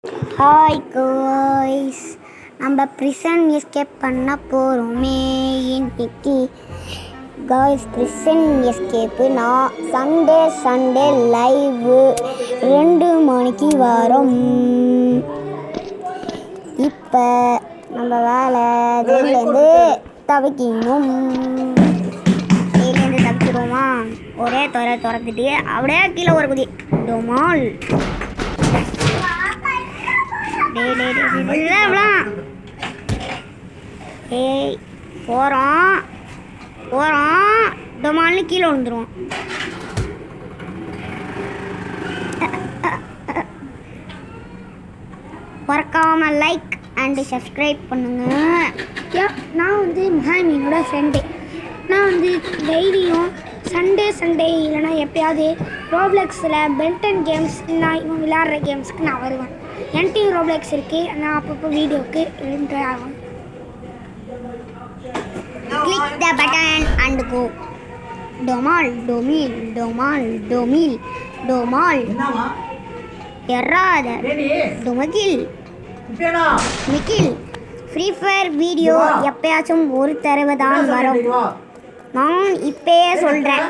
Hi guys, நம்ம prison escape பண்ண போகிறோமே இன்னைக்கு. காய்ஸ், ப்ரிசன் எஸ்கேப்பு நான் சண்டே லைவு 2 மணிக்கு வரோம். இப்போ நம்ம வேலை இதுலேருந்து தவிக்கணும். இதுலேருந்து தவிச்சிடுவோமா? ஒரே திறந்துட்டு அப்படியே கீழே ஒரு குதி டொமால். ஏய் போகிறோம் டொமால்னு கீழே விழுந்துருவோம். மறக்காம லைக் அண்டு சப்ஸ்கிரைப் பண்ணுங்க. நான் வந்து மகாமீனோட ஃப்ரெண்டு. நான் டெய்லியும் சண்டே இல்லைனா எப்பயாவது ரோப்ளெக்ஸில் பென்டன் கேம்ஸ் நான் இவன் விளையாடுற கேம்ஸ்க்கு நான் வருவேன். என்கிட்ட ரோப்ளெக்ஸ் இருக்குது. நான் அப்பப்போ வீடியோவுக்கு என்ட்ரி ஆகும். Click the button and go. டொமால் எறாத டொமகில் மிக்கில். ஃப்ரீ ஃபயர் வீடியோ எப்பயாச்சும் ஒரு தடவை தான் வரும். நான் இப்பயே சொல்கிறேன்,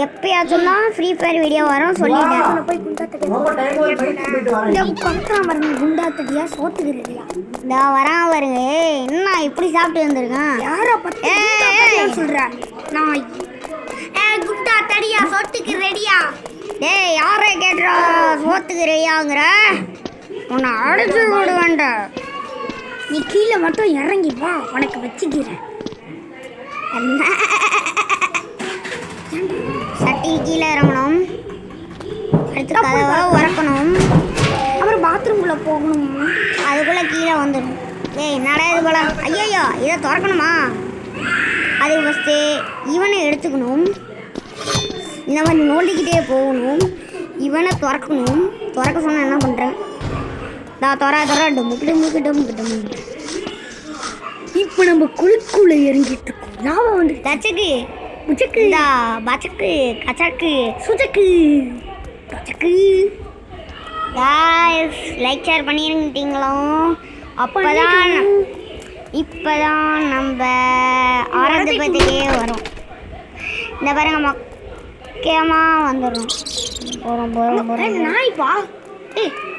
எப்பயாச்சும் தான் ஃப்ரீ ஃபயர் வீடியோ வரும் சொல்லிட்டேன். போய் குண்டாத்தடியா சோத்துக்கிறீங்களா? இந்த வரான் வருங்க. என்ன இப்படி சாப்பிட்டு வந்திருக்கான்? யாரை பற்றி சொல்கிறேன்? நான் குண்டாத்தடியா சோத்துக்கு ரெடியா? டேய், யாரை கேட்டுறா சோத்துக்கு ரெடியாங்கிற? உன்னை அடிச்சு விட வேண்டாம். நீ கீழே மட்டும் இறங்கி வா, உனக்கு வச்சுக்கிறேன். சட்டி கீழே இறங்கணும், அடுத்து கதவை உறக்கணும், அப்புறம் பாத்ரூம்குள்ளே போகணும், அதுக்குள்ளே கீழே வந்துடும். ஏய் நட இது போல. ஐயோ, இதை திறக்கணுமா? அதுக்கு ஃபஸ்ட்டு இவனை எடுத்துக்கணும், இந்த மாதிரி நோண்டிக்கிட்டே போகணும், இவனை திறக்கணும். திறக்க சொன்னால் என்ன பண்ணுறேன்? டொமுக்கு. இப்போ நம்ம குளிக்குள்ளே இறங்கிட்டு இருக்கோம். லாபம் வந்து தச்சக்கு முச்சக்கு பச்சக்கு கச்சக்கு சுச்சக்கு கச்சக்கு. காய்ஸ், லைக் ஷேர் பண்ணிருங்கிட்டீங்களோ? இப்போதான் நம்ம ஆரஞ்சு பத்திரிக்கையே வரும். இந்த பாருங்க, முக்கியமாக வந்துடும். போகிறோம். நாய்ப்பா.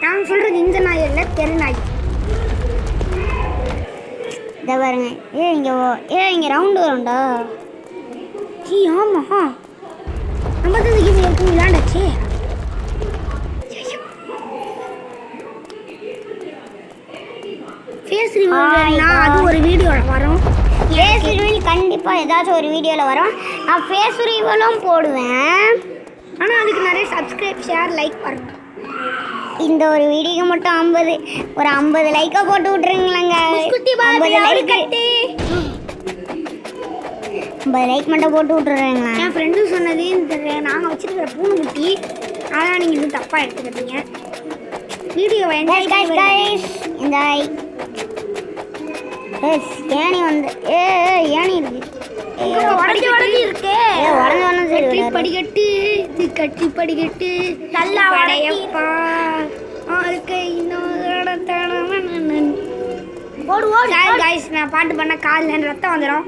நான் சொல்கிறது இந்த நாய் இல்லை, தெரு நாய். இதை பாருங்க. இங்கே ரவுண்டு வரும்டா. ஆமாம், நம்ம தான் கேம் இருக்கும் விளையாண்டாச்சு. ஃபேஸ் ரிவீல் அது ஒரு வீடியோவில் வரும். ஃபேஸ் ரிவீல் கண்டிப்பாக ஏதாச்சும் ஒரு வீடியோவில் வரும். நான் ஃபேஸ் ரிவீலும் போடுவேன். ஆனால் அதுக்கு நிறைய சப்ஸ்கிரைப் ஷேர் லைக் வரணும். இந்த ஒரு வீடியோக்கு மட்டும் 50 லைக்கை போட்டு விட்ருங்களேங்க. 50 லைக் மட்டும் போட்டு விட்டுறேங்களா? என் ஃப்ரெண்டு சொன்னது இந்த நாங்கள் வச்சுருக்கிற பூனைக்குட்டி, அதான் நீங்கள் இது தப்பாக எடுத்துக்கிட்டீங்க. வீடியோவை இந்த ஏணி வந்து ஏணி இருக்கு, படிக்கட்டு இது கட்டி படிக்கட்டு நல்லா வடையப்பா காய்ஸ். நான் பாட்டு பண்ண காலில் ரத்தம் வந்துடும்.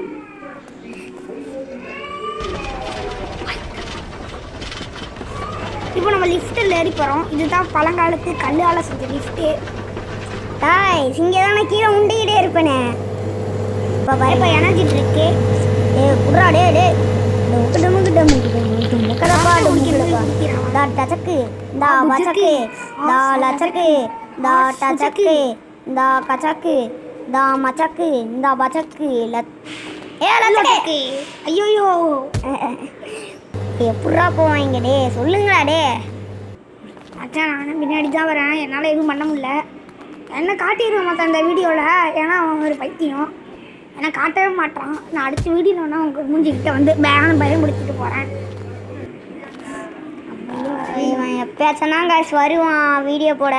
இப்போ நம்ம லிஃப்ட்டில் ஏறி போகிறோம். இதுதான் பழங்காலத்து கல்லால் செஞ்ச லிஃப்ட்டு. இங்கே தானே கீழே உண்டிக்கிட்டே இருப்பேனே. இப்போ இப்போ எனர்ஜி இருக்கு. ஐயோ, எப்படா போவாங்க? டே சொல்லுங்களா? டே அதான் நானும் பின்னாடி தான் வரேன். என்னால் எதுவும் பண்ண முடியல. என்ன காட்டிடுவேன் மற்ற அந்த வீடியோவில். ஏன்னா அவன் ஒரு பைத்தியம், என்னை காட்டவே மாட்டான். நான் அடுத்த வீடியோனா அவங்க மூஞ்சிக்கிட்ட வந்து பயம் முடிச்சுட்டு போகிறேன். இவன் எப்பயாச்சும் தான் காசு வருவான் வீடியோ போட.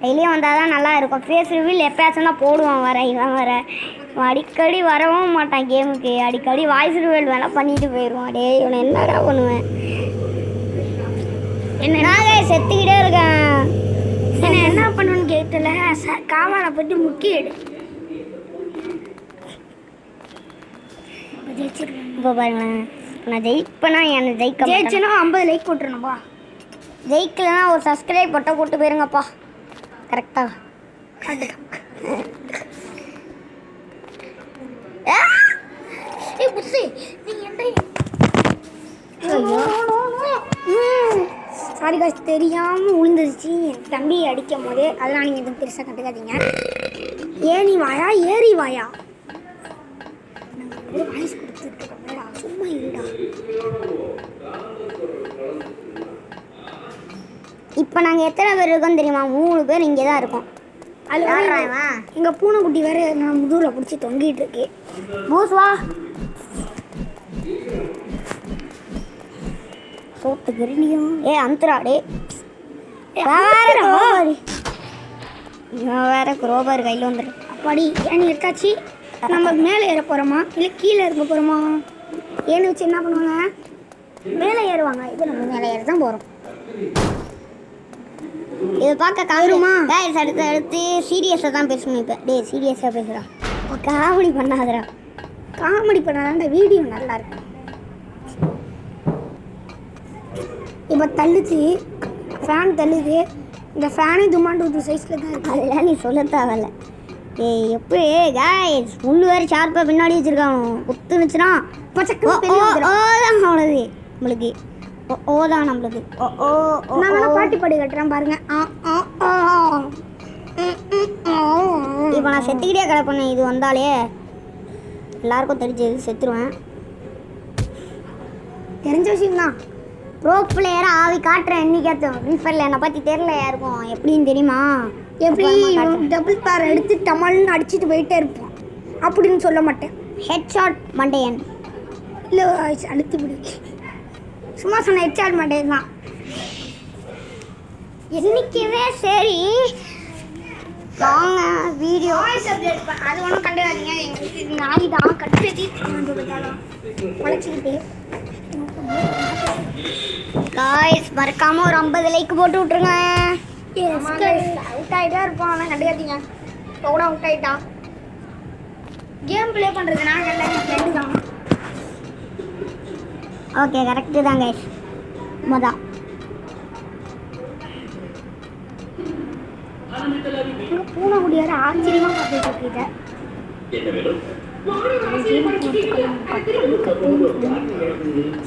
டெய்லியும் வந்தால் தான் நல்லா இருக்கும். ஃபேஸ் ரிவீல் எப்பயாச்சும் தான் போடுவான். இவன் அடிக்கடி வரவும் மாட்டான் கேமுக்கு. அடிக்கடி வாய்ஸ் ரிவீல் வேலை பண்ணிட்டு போயிடுவான். டே இவனை என்னடா பண்ணுவேன்? என்ன செத்துக்கிட்டே இருக்கேன். என்ன பண்ணுன்னு கேட்டல. லட்டு முக்கிய எடு. ஜெயிச்சிருக்கேன். இப்போ பாருங்களேன், நான் ஜெயிப்பேனா என்னை ஜெயிக்க மாட்டேன். ஜெயிச்சேன்னா 50 லைக் போட்டுருணும்பா. ஜெயிக்கலன்னா ஒரு சப்ஸ்கிரைப் போட்டு போயிருங்கப்பா. கரெக்டாக சாரி காசு தெரியாமல் விழுந்துருச்சு. என் தம்பி அடிக்கும் போது அதெல்லாம் நீங்கள் எதுவும் பெருசாக கண்டுக்காதீங்க. ஏறி வாயா ஏறி வாயா வாய்ஸ் கொடுத்துருக்கோம்டா, சும்மா இருடா. இப்போ நாங்கள் எத்தனை பேர் இருக்கோம் தெரியுமா? 3 பேர் இங்கே தான் இருக்கோம். அது எங்கள் பூனைக்குட்டி வேறு நான் முதுகில் பிடிச்சி தொங்கிட்டு இருக்கு. பூஸ்வா சோத்து கிரண்டியும் அந்தராடே இவன் வேற குரோபர் கையில் வந்துடு. அப்பாடி ஏன்னு எடுத்தாச்சு. நம்ம மேலே ஏற போகிறோமா இல்லை கீழே இருக்க போகிறோமா? ஏன்னு வச்சு என்ன பண்ணுவாங்க? மேலே ஏறுவாங்க. இப்போ நம்ம மேலே ஏற தான் போகிறோம். இதை பார்க்க கவருமா? அடுத்து சீரியஸாக தான் பேசணும். இப்போ டே சீரியஸாக பேசுகிறா, காமெடி பண்ணாதடா. காமெடி பண்ணாதான் வீடியோ நல்லா இருக்கு. இப்போ தள்ளுச்சு, ஃபேன் தள்ளுது. இந்த ஃபேனு துமாண்டு சைஸில் தான் இருக்குது. அதெல்லாம் நீ சொல்ல தேவையில்ல. எப்படி காய்ஸ் முள்ளு வேறு ஷார்ப்பாக பின்னாடி வச்சுருக்காங்க. குத்துனுச்சுன்னா ஓதான் அவ்வளோது நம்மளுக்கு. ஓதான் நம்மளுக்கு. நான் வேணா பாட்டி பாடி கட்டுறேன் பாருங்க. இப்போ நான் செத்துக்கிட்டே கிடப்பேன். இது வந்தாலே எல்லாருக்கும் தெரிஞ்சது, செத்துருவேன். தெரிஞ்ச விஷயம்தான். ப்ரோ பிளேயராக ஆவி காட்டுறேன். என்னைக்காச்சும் ஃப்ரீ ஃபயரில் என்னை பற்றி தெரில யாருக்கும். எப்படின்னு தெரியுமா? எப்படி டபுள் பார் எடுத்து டமால்னு அடிச்சுட்டு போயிட்டே இருப்போம் அப்படின்னு சொல்ல மாட்டேன். ஹெட் ஷாட் மண்டையன் இல்லை அழுத்து பிடி. சும்மா சொன்ன ஹெட் ஷாட் மண்டையன் தான். என்றைக்குமே சரி வாங்க வீடியோ அது ஒன்றும் கண்டுக்காதீங்க. எங்களுக்கு நாய் தான் கட்டுப்பேத்தி வளைச்சிக்கிட்டு. காய்ஸ் மறக்காம ஒரு 50 லைக் போட்டு விட்ருங்க. அவுட் ஆகிட்டா இருப்போம், ஆனால் கண்டுக்காதீங்க. கூட அவுட் ஆகிட்டா கேம் ப்ளே பண்ணுறதுனா என் ஃப்ரெண்டு தான். ஓகே கரெக்டு தான் கைஸ். மொதல் பூனை முடியாத ஆச்சரியமாக பார்த்துட்டு இருக்கீங்க.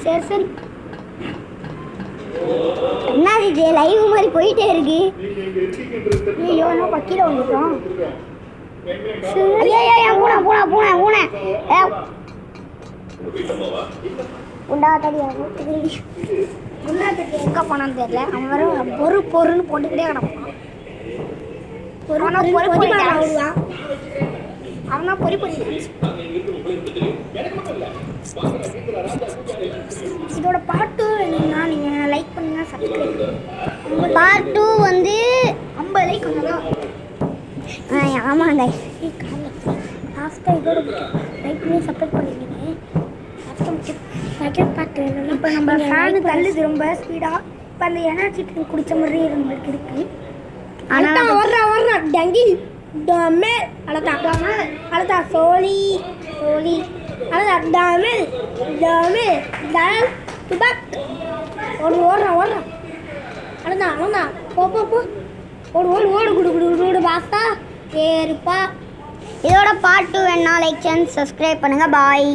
சரி சரி என்ன இது லைவ் மாதிரி போயிட்டே இருக்கு. ஐயோ என்ன பக்கீல வந்துட்டோம். ஐயோ பூனை பூனை பூனை பூனை உண்டா தடியா குண்டாத்துக்கு எங்கே போனான்னு தெரியல. அவன் வர பொருன்னு போட்டுக்கிட்டே கிடப்பான். அவனா பொறி பொறி. இதோட பாட்டு என்னன்னா நீங்கள் லைக் பண்ணுங்க, சப்ஸ்கிரைப். பார்ட் 2 வந்து 50 லைக் வந்ததா? ஆமாங்க. லாஸ்ட்டாக இதோட லைக் பண்ணி சப்ஸ்கிரைப் பண்ணிடுங்க. செகண்ட் பார்ட் இப்போ நம்ம ஃபேனு தள்ளுது ரொம்ப ஸ்பீடாக. இப்போ அந்த எனர்ஜி ட்ரிங்க் குடித்த மாதிரி நம்மளுக்கு இருக்குது. ஆனால் வர்றா டங்கி டமே அழகா சோழி சோழி அழகா டமே டமே டல் துபக் ஓடுறான் அழகா போ ஓடு குடு பாஸ்தா ஏறுப்பா. இதோட பார்ட் 2 வேணா லைக் அண்ட் சப்ஸ்கிரைப் பண்ணுங்க. பாய்.